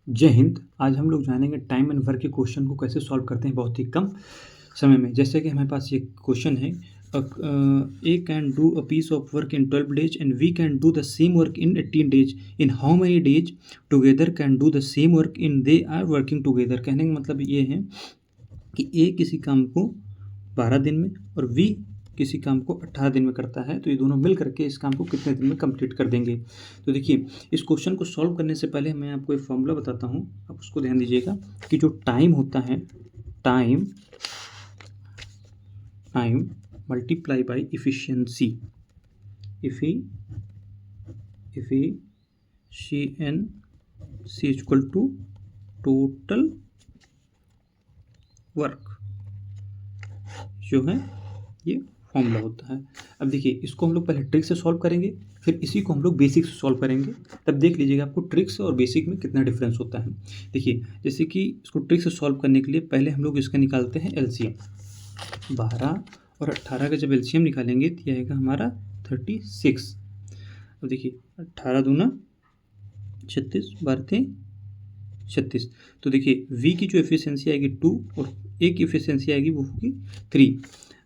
जय हिंद। आज हम लोग जानेंगे टाइम एंड वर्क के क्वेश्चन को कैसे सॉल्व करते हैं बहुत ही कम समय में। जैसे कि हमारे पास ये क्वेश्चन है, A can do a piece of work in 12 days and B can do the same work in 18 days. In how many days together can do the same work in they are working together. कहने का मतलब ये है कि ए किसी काम को 12 दिन में और वी किसी काम को 18 दिन में करता है, तो ये दोनों मिल करके इस काम को कितने दिन में कंप्लीट कर देंगे। तो देखिए, इस क्वेश्चन को सॉल्व करने से पहले मैं आपको एक फॉर्मूला बताता हूँ, आप उसको ध्यान दीजिएगा कि जो टाइम होता है, time time multiply by efficiency, efficiency is equal to total work, जो है ये फॉर्मूला होता है। अब देखिए, इसको हम लोग पहले ट्रिक से सॉल्व करेंगे, फिर इसी को हम लोग बेसिक से सॉल्व करेंगे। तब देख लीजिएगा आपको ट्रिक से और बेसिक में कितना डिफरेंस होता है। देखिए, जैसे कि इसको ट्रिक से सॉल्व करने के लिए पहले हम लोग इसका निकालते हैं एलसीएम। 12 और 18 का जब एलसीएम निकालेंगे तो यह आएगा हमारा 36। अब देखिए, 18 दूना 36, 12 36। तो देखिए, वी की जो एफिशिएंसी आएगी 2 और ए की एफिशिएंसी आएगी वो होगी 3।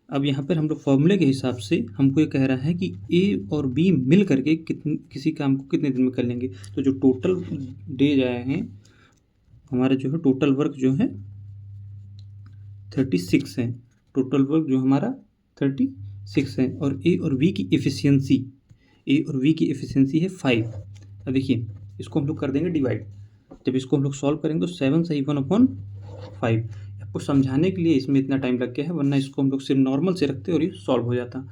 अब यहाँ पर हम लोग फॉर्मूले के हिसाब से हमको ये कह रहा है कि ए और बी मिल करके किसी काम को कितने दिन में कर लेंगे। तो जो टोटल डेज आए हैं हमारा, जो है टोटल वर्क जो है 36 है। टोटल वर्क जो हमारा 36 है और ए और बी की एफिशिएंसी है 5। अब देखिए, इसको हम लोग कर देंगे डिवाइड। जब इसको हम लोग सॉल्व करेंगे तो 7 सही 1/5। आपको समझाने के लिए इसमें इतना टाइम लग गया है, वरना इसको हम लोग सिर्फ नॉर्मल से रखते और ये सॉल्व हो जाता।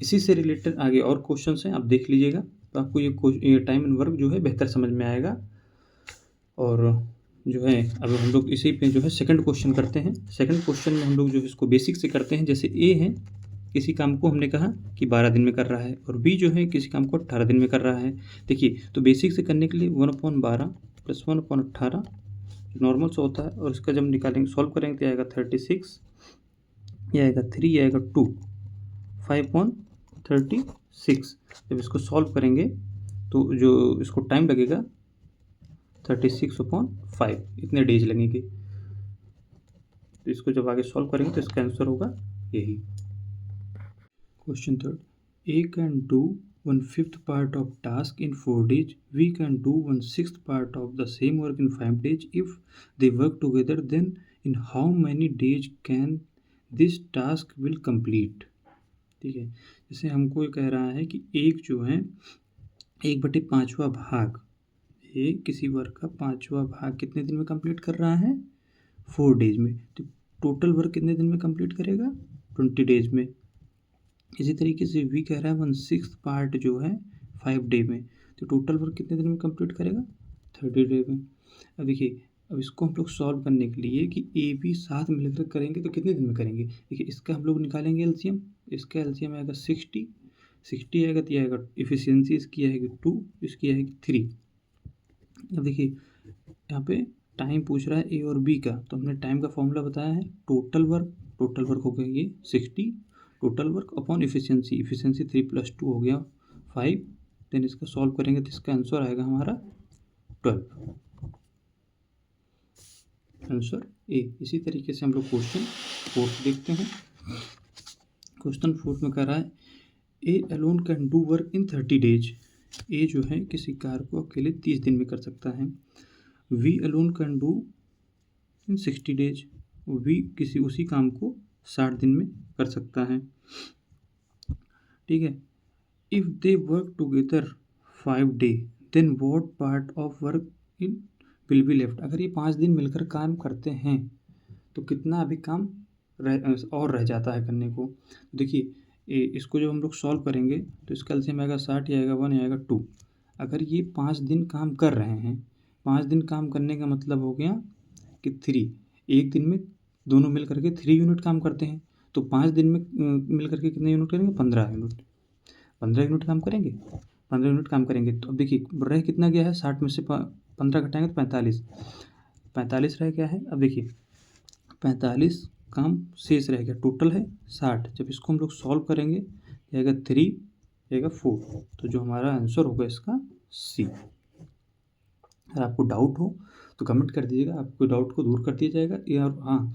इसी से रिलेटेड आगे और क्वेश्चन हैं, आप देख लीजिएगा, तो आपको ये टाइम एंड वर्क जो है बेहतर समझ में आएगा। और जो है अब हम लोग इसी पे जो है सेकंड क्वेश्चन करते हैं। सेकंड क्वेश्चन में हम लोग जो है इसको बेसिक से करते हैं। जैसे ए है, किसी काम को हमने कहा कि 12 दिन में कर रहा है, और बी जो है किसी काम को 18 दिन में कर रहा है। देखिए, तो बेसिक से करने के लिए 1/12 प्लस 1/18 नॉर्मल से होता है, और इसका जब निकालेंगे सॉल्व करेंगे तो आएगा 36, ये आएगा 3, ये आएगा 2, 5/36। जब इसको सॉल्व करेंगे तो जो इसको टाइम लगेगा 36/5, इतने डेज लगेंगे। तो इसको जब आगे सॉल्व करेंगे तो इसका आंसर होगा यही। Question third, A can do 1/5 part of task in 4 days. We can do 1/6 part of the same work in 5 days. If they work together, then in how many days can this task will complete? ठीक है, जैसे हमको ये कह रहा है कि एक जो है 1/5वां भाग, ये किसी वर्क का 5वां भाग कितने दिन में कंप्लीट कर रहा है? 4 डेज में। तो टोटल वर्क कितने दिन में कंप्लीट करेगा? 20 डेज में। इसी तरीके से वी कह रहा है 1/6 पार्ट जो है 5 डे में, तो टोटल वर्क कितने दिन में कंप्लीट करेगा? 30 डे में। अब देखिए, अब इसको हम लोग सॉल्व करने के लिए कि ए बी साथ मिलकर करेंगे तो कितने दिन में करेंगे। देखिए, इसका हम लोग निकालेंगे एलसीएम। इसका एलसीएम आएगा 60 आएगा, तो ये आएगा इफिशियंसी इसकी आएगी 2, इसकी आएगी 3। अब देखिए, यहाँ पे टाइम पूछ रहा है ए और बी का, तो हमने टाइम का फॉर्मूला बताया है टोटल वर्क हो गया ये 60, टोटल वर्क अपॉन इफिशियंसी 3 + 2 हो गया 5। देन इसका सॉल्व करेंगे तो इसका आंसर आएगा हमारा 12, आंसर ए। इसी तरीके से हम लोग क्वेश्चन 4 देखते हैं। क्वेश्चन 4 में कह रहा है A alone can do work in 30 days. A जो है किसी कार्य को अकेले 30 दिन में कर सकता है। B alone can do in 60 days. B किसी उसी काम को 60 दिन में कर सकता है। ठीक है, if they work together 5 day, then what part of work in will be left. अगर ये 5 दिन मिलकर काम करते हैं तो कितना अभी काम रह जाता है करने को। तो देखिए, इसको जब हम लोग सॉल्व करेंगे तो इसका एलसीएम आएगा 60, ये आएगा 1, ये आएगा 2। अगर ये 5 दिन काम कर रहे हैं, 5 दिन काम करने का मतलब हो गया कि 3, एक दिन में दोनों मिल करके 3 यूनिट काम करते हैं, तो 5 दिन में मिल करके कितने यूनिट करेंगे? 15 यूनिट। 15 यूनिट काम करेंगे, 15 यूनिट काम करेंगे। तो अब देखिए, रह कितना गया है? 60 में से 15 घटाएंगे तो 45 रह गया है। अब देखिए, 45 काम शेष रह गया, टोटल है 60। जब इसको हम लोग सॉल्व करेंगे जाएगा 3, जाएगा 4, तो जो हमारा आंसर होगा इसका सी। अगर आपको डाउट हो तो कमेंट कर दीजिएगा, आपको डाउट को दूर कर दिया जाएगा। और हाँ,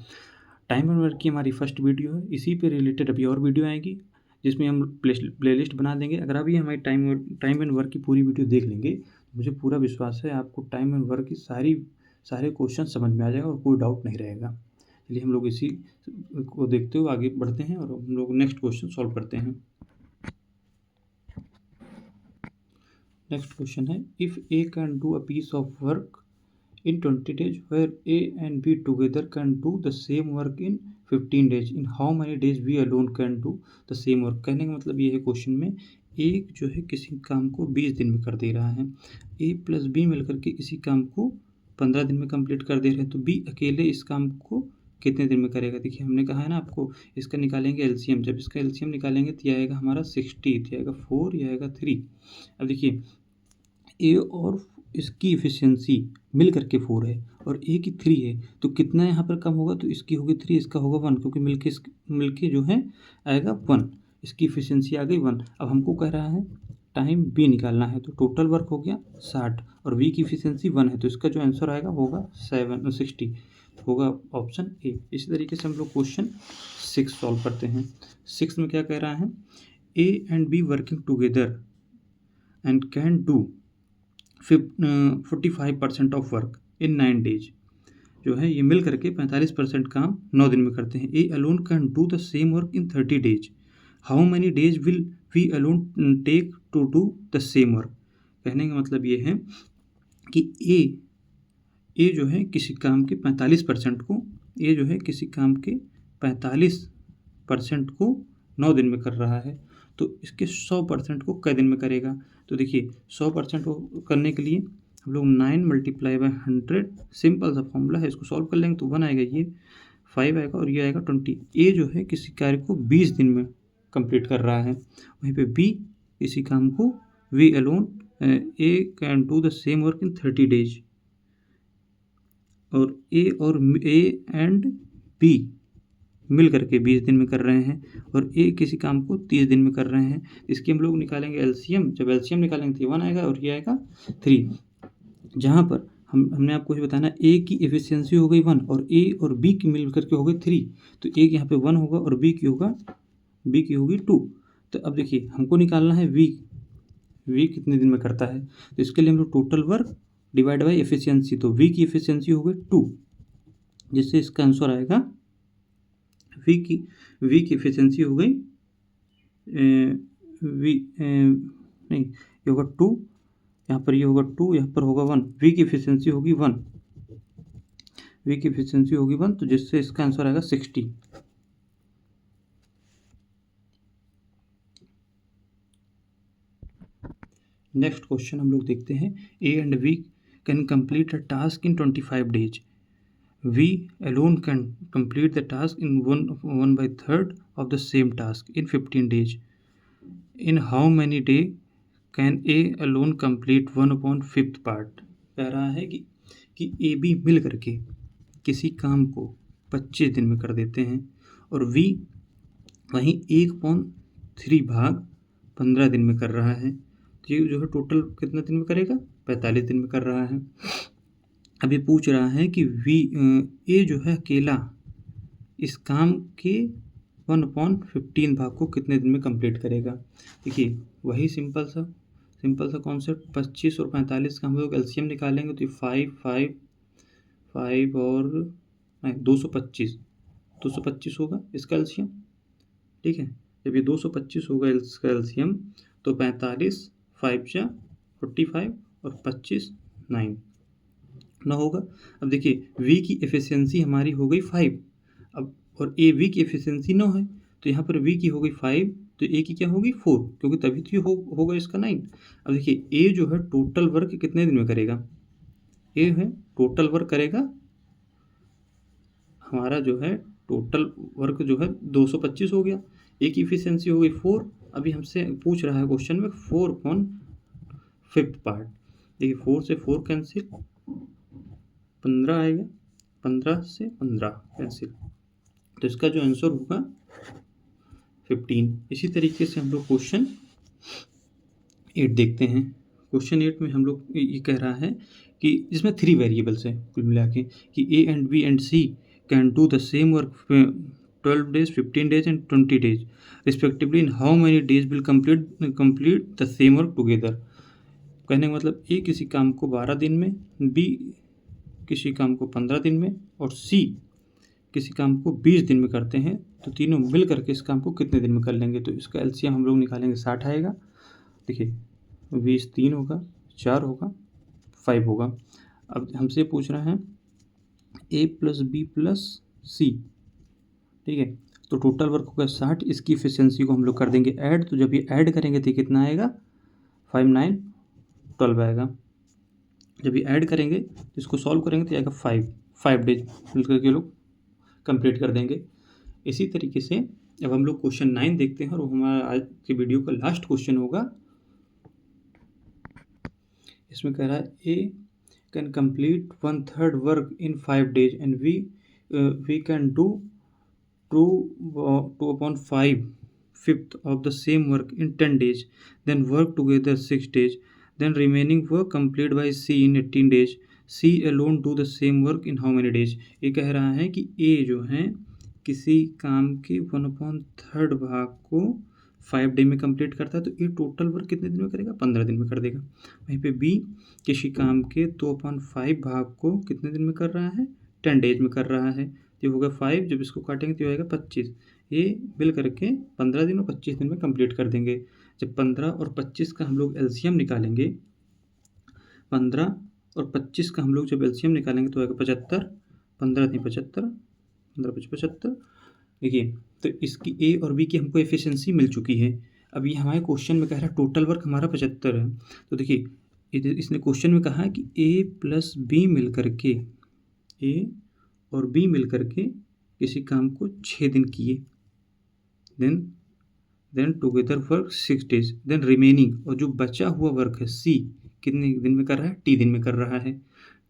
टाइम एंड वर्क की हमारी फर्स्ट वीडियो है, इसी पे रिलेटेड अभी और वीडियो आएगी जिसमें हम प्लेलिस्ट बना देंगे। अगर अभी हमारी टाइम एंड वर्क की पूरी वीडियो देख लेंगे, मुझे पूरा विश्वास है आपको टाइम एंड वर्क की सारे क्वेश्चन समझ में आ जाएगा और कोई डाउट नहीं रहेगा। चलिए हम लोग इसी को देखते हुए आगे बढ़ते हैं और हम लोग नेक्स्ट क्वेश्चन सॉल्व करते हैं। नेक्स्ट क्वेश्चन है, if A can do a piece of work in 20 days where A and B together can do the same work in 15 days, in how many days we alone can do the same work। कहने का मतलब ये है question में, एक जो है किसी काम को 20 दिन में कर दे रहा है, A प्लस B मिलकर के इसी काम को 15 दिन में कंप्लीट कर दे रहे हैं, तो B अकेले इस काम को कितने दिन में करेगा। देखिए हमने कहा है ना आपको, इसका निकालेंगे एलसीएम, जब इसका एलसीएम निकालेंगे तो यह आएगा हमारा 60, यह आएगा 4, यह आएगा 3। अब देखिए ए और इसकी इफ़िशियंसी मिल करके 4 है और ए की 3 है, तो कितना यहाँ पर कम होगा, तो इसकी होगी 3, इसका होगा 1, क्योंकि मिलके जो है आएगा 1, इसकी इफ़िशियंसी आ गई 1। अब हमको कह रहा है टाइम बी निकालना है, तो टोटल वर्क हो गया 60 और वी की इफ़िशियंसी 1 है, तो इसका जो आंसर आएगा होगा 60, होगा ऑप्शन ए। इसी तरीके से हम लोग क्वेश्चन 6 सॉल्व करते हैं। 6 में क्या कह रहा है, ए and be working together and can do 45% of work in 9 days. जो है ये मिल करके 45% काम 9 दिन में करते हैं। A alone can do the same work in 30 days, how many days will B alone take to do the same work. कहने का मतलब ये है कि ए जो है किसी काम के 45% को, ए जो है किसी काम के 45% को 9 दिन में कर रहा है, तो इसके 100% को कै दिन में करेगा। तो देखिए 100% को करने के लिए हम लोग 9 × 100, सिंपल सा फॉर्मूला है, इसको सॉल्व कर लेंगे तो 1 आएगा, ये 5 आएगा और ये आएगा 20। ए जो है किसी कार्य को 20 दिन में कंप्लीट कर रहा है, वहीं पे बी इसी काम को B alone A can do the same work in 30 days, और ए एंड बी मिल करके 20 दिन में कर रहे हैं और ए किसी काम को 30 दिन में कर रहे हैं। इसकी हम लोग निकालेंगे एलसीएम, जब एलसीएम निकालेंगे तो 1 आएगा और ये आएगा 3। जहाँ पर हमने आपको ये बताना, ए की एफिशिएंसी हो गई 1 और ए और बी की मिल करके हो गई 3, तो ए यहाँ पे 1 होगा और बी की होगी 2। तो अब देखिए हमको निकालना है वी कितने दिन में करता है, तो इसके लिए हम लोग total work divide by efficiency, तो वी की एफिशिएंसी हो गई 2, जिससे इसका आंसर आएगा वी की एफिशिएंसी हो गई नहीं, ये होगा 2, यहाँ पर ये होगा 2, यहाँ पर होगा 1, वी की एफिशिएंसी होगी 1, वी की एफिशिएंसी होगी 1, तो जिससे इसका आंसर आएगा 60। नेक्स्ट क्वेश्चन हम लोग देखते हैं, A and B can complete a task in 25 days, we alone can complete the task in 1/3 of the same task in 15 days, in how many days can A alone complete 1/5 part। कह रहा है कि A B मिल करके किसी काम को 25 दिन में कर देते हैं और वी वहीं 1/3 भाग 15 दिन में कर रहा है, तो ये जो है टोटल कितना दिन में करेगा, 45 दिन में कर रहा है। अभी पूछ रहा है कि ए जो है अकेला इस काम के 1/15 भाग को कितने दिन में कंप्लीट करेगा। देखिए वही सिंपल सा कॉन्सेप्ट, 25 और 45 का हम लोग एलसीएम निकालेंगे तो 5 और 225 होगा इसका एलसीएम, ठीक है। जब ये 225 होगा इसका एलसीएम तो 45, 5 जा 45 और 25 9 होगा। अब देखिए वी की एफिशिएंसी हमारी हो गई 5, अब और ए वी की एफिशिएंसी 9 है, तो यहाँ पर वी की हो गई 5, तो ए की क्या होगी 4, क्योंकि तभी तो होगा इसका 9। अब देखिए ए जो है टोटल वर्क कितने दिन में करेगा, ए है टोटल वर्क करेगा हमारा जो है टोटल वर्क जो है 225 हो गया, ए की एफिशिएंसी हो गई 4। अभी हमसे पूछ रहा है क्वेश्चन में 4/5 पार्ट। देखिए 4 से 4 कैंसिल, 15 आएगा, 15 से 15 कैंसिल, तो इसका जो आंसर होगा 15। इसी तरीके से हम लोग क्वेश्चन 8 देखते हैं। क्वेश्चन 8 में हम लोग ये कह रहा है कि इसमें 3 वेरिएबल्स हैं कुल मिला के कि A and B and C can do the same work 12 days, 15 days and 20 days respectively in how many days will complete the same work together. कहने का मतलब ए किसी काम को 12 दिन में, बी किसी काम को 15 दिन में और सी किसी काम को 20 दिन में करते हैं, तो तीनों मिल करके इस काम को कितने दिन में कर लेंगे। तो इसका एलसीएम हम लोग निकालेंगे 60 आएगा। देखिए 20 3 होगा, 4 होगा, 5 होगा। अब हमसे पूछ रहा है ए प्लस बी प्लस सी, ठीक है, तो टोटल वर्क होगा 60। इसकी इफिशियंसी को हम लोग कर देंगे ऐड, तो जब ये ऐड करेंगे तो कितना आएगा 5 9 12 आएगा। जब ये ऐड करेंगे तो इसको सॉल्व करेंगे तो आएगा 5 डेज मिलकर के लोग कंप्लीट कर देंगे। इसी तरीके से अब हम लोग क्वेश्चन 9 देखते हैं और वो हमारा आज के वीडियो का लास्ट क्वेश्चन होगा। इसमें कह रहा है A can complete 1/3 work in 5 days and B can do 2/5 of the same work in 10 days, then work together 6 days, then remaining work complete by C in 18 days. C alone do the same work in how many days? ये कह रहा है कि A जो है किसी काम के 1/3 भाग को 5 डे में कंप्लीट करता है, तो ये टोटल वर्क कितने दिन में करेगा 15 दिन में कर देगा। वहीं पे B किसी काम के 2/5 भाग को कितने दिन में कर रहा है 10 डेज में कर रहा है, ये होगा 5, जब इसको काटेंगे तो आएगा 25। ये मिल करके 15 दिन और 25 दिन में कंप्लीट कर देंगे। जब 15 और 25 का हम लोग एलसीएम निकालेंगे, 15 और 25 का हम लोग जब एलसीएम निकालेंगे तो आएगा 75, 15 नहीं 75, 15 5 75। देखिए तो इसकी ए और बी की हमको एफिशिएंसी मिल चुकी है। अब ये हमारे क्वेश्चन में कह रहा है टोटल वर्क हमारा 75 है, तो देखिए इसने क्वेश्चन में कहा है कि ए प्लस बी मिल करके, ए और बी मिल करके किसी काम को 6 दिन किए, then together work 6 days, then remaining, और जो बचा हुआ वर्क है सी कितने दिन में कर रहा है टी दिन में कर रहा है,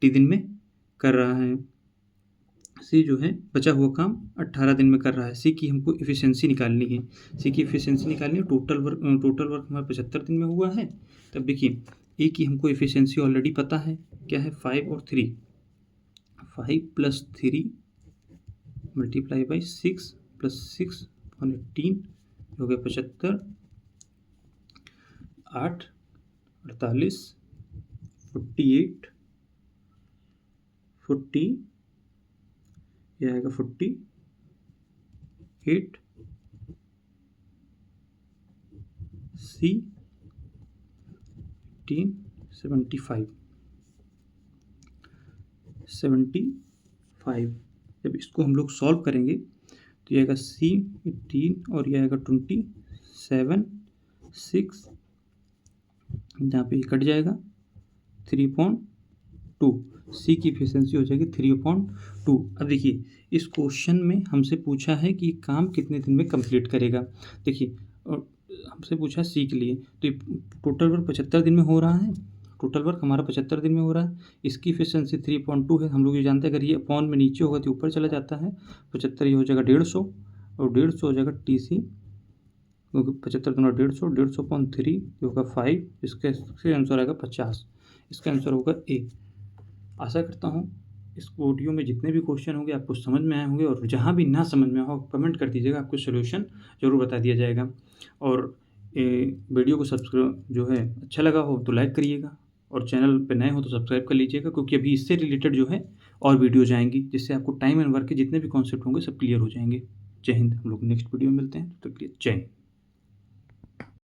टी दिन में कर रहा है। सी जो है बचा हुआ काम 18 दिन में कर रहा है। सी की हमको एफिशिएंसी निकालनी है, सी की एफिशिएंसी निकालनी है। टोटल वर्क हमारा 75 दिन में हुआ है। तब देखिए ए की हमको एफिशिएंसी ऑलरेडी पता है क्या है 5 और 3, 5 + 3 मल्टीप्लाई बाई 6 + 6 और 18 हो गया 75, 8 48 48 40, यह आएगा 48, सी 18 75 75। जब इसको हम लोग सॉल्व करेंगे तो यह आएगा सी 18 और यह आएगा 27 6, जहाँ पे कट जाएगा 3/2, सी की एफिशिएंसी हो जाएगी 3/2। अब देखिए इस क्वेश्चन में हमसे पूछा है कि काम कितने दिन में कंप्लीट करेगा। देखिए और हमसे पूछा सी के लिए, तो टोटल वर्क 75 दिन में हो रहा है, टोटल वर्क हमारा 75 दिन में हो रहा है। इसकी एफिशिएंसी 3/2 है। हम लोग ये जानते हैं अगर ये अपॉन में नीचे होगा तो ऊपर चला जाता है। 75 ये हो जाएगा 150 और 150 हो जाएगा TC, क्योंकि 75 दूना 150, 150/3 ये होगा 5, इसका आंसर आएगा 50। इसका आंसर होगा ए। आशा करता हूँ इस ऑडियो में जितने भी क्वेश्चन होंगे आपको समझ में आए होंगे, और जहाँ भी ना समझ में हो कमेंट कर दीजिएगा, आपको सोल्यूशन ज़रूर बता दिया जाएगा। और वीडियो को सब्सक्राइब जो है अच्छा लगा हो तो लाइक करिएगा, और चैनल पे नए हो तो सब्सक्राइब कर लीजिएगा, क्योंकि अभी इससे रिलेटेड जो है और वीडियोज़ आएंगी जिससे आपको टाइम एंड वर्क के जितने भी कॉन्सेप्ट होंगे सब क्लियर हो जाएंगे। जय हिंद। हम लोग नेक्स्ट वीडियो में मिलते हैं, तो जय हिंद।